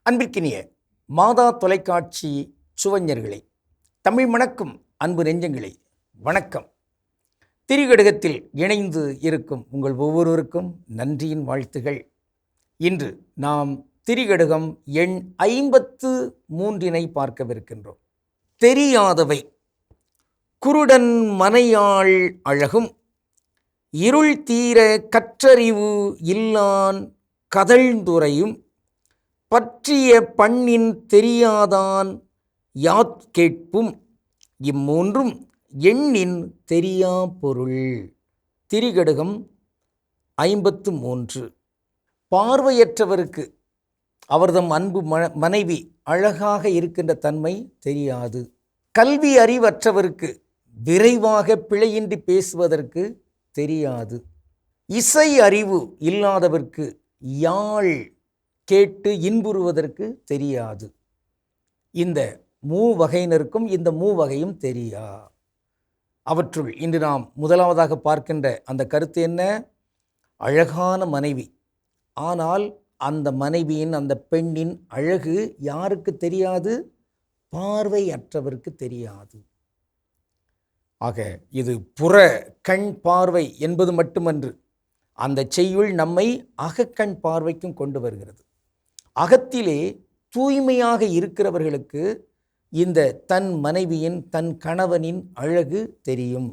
அன்பிற்கினிய மாதா தொலைக்காட்சி சுவஞர்களே, தமிழ் மணக்கும் அன்பு நெஞ்சங்களே, வணக்கம். திரிகடுகத்தில் இணைந்து இருக்கும் உங்கள் ஒவ்வொருவருக்கும் நன்றியின் வாழ்த்துகள். இன்று நாம் திரிகடுகம் எண் 53 பார்க்கவிருக்கின்றோம். தெரியாதவை. குருடன் மனையாள் அழகும் இருள் தீர கற்றறிவு இல்லான் கதழ்ந்துரையும் பற்றிய பண்ணின் தெரியாதான் யாத்கேட்பும் இம்மூன்றும் எண்ணின் தெரியா பொருள். திரிகடுகம் 53. பார்வையற்றவருக்கு அவர்தம் அன்பு மனைவி அழகாக இருக்கின்ற தன்மை தெரியாது. கல்வி அறிவற்றவருக்கு விரைவாக பிழையின்றி பேசுவதற்கு தெரியாது. இசை அறிவு இல்லாதவர்க்கு யாழ் கேட்டு இன்புறுவதற்கு தெரியாது. இந்த மூவகையினருக்கும் இந்த மூவகையும் தெரியா. அவற்றுள் இன்று நாம் முதலாவதாக பார்க்கின்ற அந்த கருத்து என்ன? அழகான மனைவி. ஆனால் அந்த மனைவியின், அந்த பெண்ணின் அழகு யாருக்கு தெரியாது? பார்வையற்றவருக்கு தெரியாது. ஆக இது புற கண் பார்வை என்பது மட்டுமன்று, அந்த செய்யுள் நம்மை அகக்கண் பார்வைக்கும் கொண்டு வருகிறது. அகத்திலே தூய்மையாக இருக்கிறவர்களுக்கு இந்த தன் மனைவியின், தன் கணவனின் அழகு தெரியும்.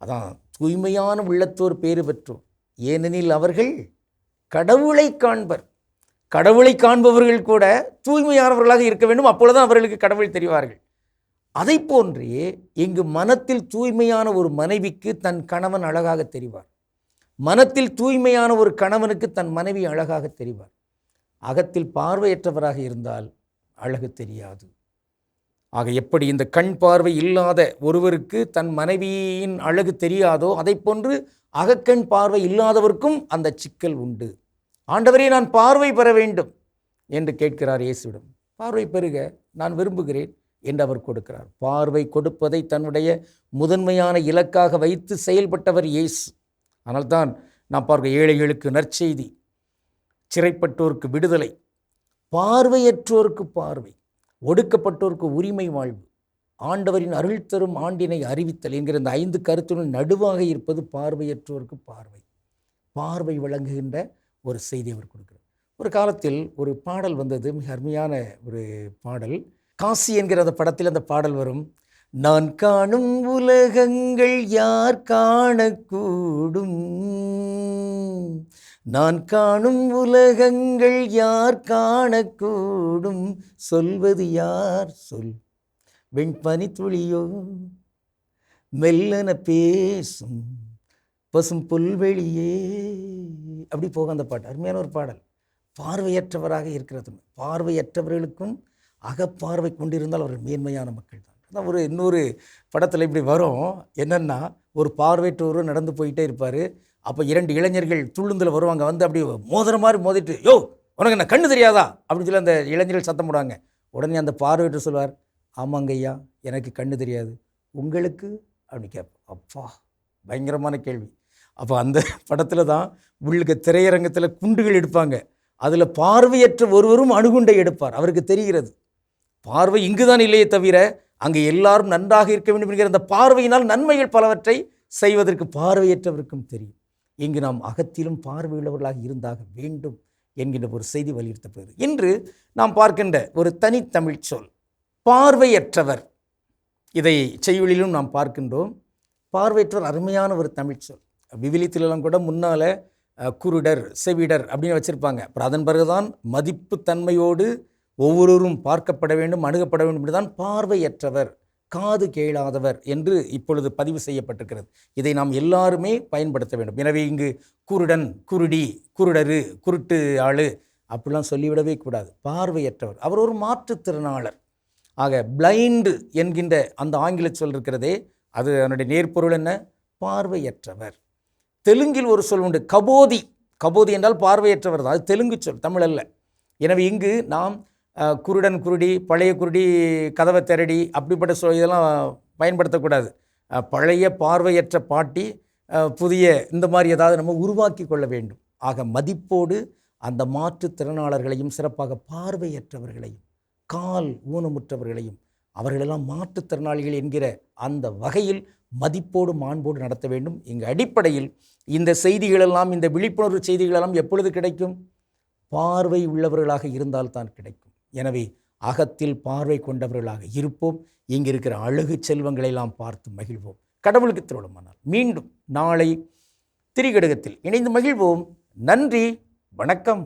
அதான் தூய்மையான உள்ளத்தோர் பேறு பெற்றோர், ஏனெனில் அவர்கள் கடவுளை காண்பர். கடவுளை காண்பவர்கள் கூட தூய்மையானவர்களாக இருக்க வேண்டும், அப்பொழுதுதான் அவர்களுக்கு கடவுள் தெரிவார்கள். அதை போன்றே இங்கு மனத்தில் தூய்மையான ஒரு மனைவிக்கு தன் கணவன் அழகாக தெரிவார். மனத்தில் தூய்மையான ஒரு கணவனுக்கு தன் மனைவி அழகாக தெரிவார். அகத்தில் பார்வையற்றவராக இருந்தால் அழகு தெரியாது. ஆக எப்படி இந்த கண் பார்வை இல்லாத ஒருவருக்கு தன் மனைவியின் அழகு தெரியாதோ, அதை போன்று அகக்கண் பார்வை இல்லாதவருக்கும் அந்த சிக்கல் உண்டு. ஆண்டவரே, நான் பார்வை பெற வேண்டும் என்று கேட்கிறார் இயேசுவிடம். பார்வை பெறுக நான் விரும்புகிறேன் என்று அவர் கொடுக்கிறார். பார்வை கொடுப்பதை தன்னுடைய முதன்மையான இலக்காக வைத்து செயல்பட்டவர் இயேசு. ஆனால்தான் நாம் பார்க்க ஏழைகளுக்கு நற்செய்தி, சிறைப்பட்டோருக்கு விடுதலை, பார்வையற்றோருக்கு பார்வை, ஒடுக்கப்பட்டோருக்கு உரிமை வாழ்வு, ஆண்டவரின் அருள் தரும் ஆண்டினை அறிவித்தல் என்கிற இந்த 5 கருத்துடன் நடுவாக இருப்பது பார்வையற்றோருக்கு பார்வை. பார்வை வழங்குகின்ற ஒரு செய்தி அவர் கொடுக்கிறார். ஒரு காலத்தில் ஒரு பாடல் வந்தது, மிக அருமையான ஒரு பாடல். காசி என்கிற அந்த படத்தில் அந்த பாடல் வரும். நான் காணும் உலகங்கள் யார் காணக்கூடும், நான் காணும் உலகங்கள் யார் காணக்கூடும், சொல்வது யார் சொல், வெண்பனி துளியோ மெல்லன பேசும் பசும் புல்வெளியே. அப்படி போக அந்த பாட்டு அருமையான ஒரு பாடல். பார்வையற்றவராக இருக்கிறது. பார்வையற்றவர்களுக்கும் அகப்பார்வை கொண்டிருந்தால் அவர்கள் மேன்மையான மக்கள் தான். அதான் ஒரு இன்னொரு படத்தில் இப்படி வரும். என்னென்னா, ஒரு பார்வையற்றவர் நடந்து போயிட்டே இருப்பார். அப்போ 2 இளைஞர்கள் துள்ளுந்தில் வருவாங்க. வந்து அப்படி மோதிர மாதிரி மோதிட்டு, யோ உனக்கு என்ன கண்ணு தெரியாதா அப்படின்னு சொல்லி அந்த இளைஞர்கள் சத்தம் போடுவாங்க. உடனே அந்த பார்வையற்றவர் சொல்வார், ஆமாங்க ஐயா, எனக்கு கண்ணு தெரியாது, உங்களுக்கு அப்படின்னு கேட்போம். அப்பா, பயங்கரமான கேள்வி. அப்போ அந்த படத்தில் தான் உள்ளுக்கு திரையரங்கத்தில் குண்டுகள் எடுப்பாங்க. அதில் பார்வையற்ற ஒருவரும் அணுகுண்டை எடுப்பார். அவருக்கு தெரிகிறது பார்வை இங்குதான் இல்லையே தவிர அங்கே எல்லாரும் நன்றாக இருக்க வேண்டும் என்கிற அந்த பார்வையினால் நன்மைகள் பலவற்றை செய்வதற்கு பார்வையற்றவருக்கும் தெரியும். இங்கு நாம் அகத்திலும் பார்வையுள்ளவர்களாக இருந்தாக வேண்டும் என்கின்ற ஒரு செய்தி வலியுறுத்தப்படுகிறது. இன்று நாம் பார்க்கின்ற ஒரு தனித்தமிழ் சொல் பார்வையற்றவர். இதை செய்யுளிலும் நாம் பார்க்கின்றோம். பார்வையற்றவர் அருமையான ஒரு தமிழ் சொல். விவிலியத்திலெல்லாம் கூட முன்னால் குருடர், செவிடர் அப்படின்னு வச்சுருப்பாங்க. அப்புறம் அதன் பிறகுதான் மதிப்பு தன்மையோடு ஒவ்வொருவரும் பார்க்கப்பட வேண்டும், அணுகப்பட வேண்டும் என்றுதான் பார்வையற்றவர், காது கேளாதவர் என்று இப்பொழுது பதிவு செய்யப்பட்டிருக்கிறது. இதை நாம் எல்லாருமே பயன்படுத்த வேண்டும். எனவே இங்கு குருடன், குருடி, குருடரு, குருட்டு ஆளு அப்படிலாம் சொல்லிவிடவே கூடாது. பார்வையற்றவர், அவர் ஒரு மாற்றுத்திறனாளர். ஆக பிளைண்டு என்கின்ற அந்த ஆங்கில சொல் இருக்கிறதே, அது அதனுடைய நேர்பொருள் என்ன? பார்வையற்றவர். தெலுங்கில் ஒரு சொல் உண்டு, கபோதி. கபோதி என்றால் பார்வையற்றவர் தான். அது தெலுங்கு சொல், தமிழ் அல்ல. எனவே இங்கு நாம் குருடன், குருடி, பழைய குருடி, கதவை திரடி அப்படிப்பட்ட இதெல்லாம் பயன்படுத்தக்கூடாது. பழைய பார்வையற்ற பாட்டி, புதிய இந்த மாதிரி ஏதாவது நம்ம உருவாக்கி கொள்ள வேண்டும். ஆக மதிப்போடு அந்த மாற்றுத்திறனாளர்களையும், சிறப்பாக பார்வையற்றவர்களையும், கால் ஊனமுற்றவர்களையும், அவர்களெல்லாம் மாற்றுத்திறனாளிகள் என்கிற அந்த வகையில் மதிப்போடு மாண்போடு நடத்த வேண்டும். இங்கு அடிப்படையில் இந்த செய்திகளெல்லாம், இந்த விழிப்புணர்வு செய்திகளெல்லாம் எப்பொழுது கிடைக்கும்? பார்வை உள்ளவர்களாக இருந்தால்தான் கிடைக்கும். எனவே அகத்தில் பார்வை கொண்டவர்களாக இருப்போம். இங்கு இருக்கிற அழகு செல்வங்களை எல்லாம் பார்த்து மகிழ்வோம். கடவுளுக்கு திருவிழமானால் மீண்டும் நாளை திரிகடுகத்தில் இணைந்து மகிழ்வோம். நன்றி, வணக்கம்.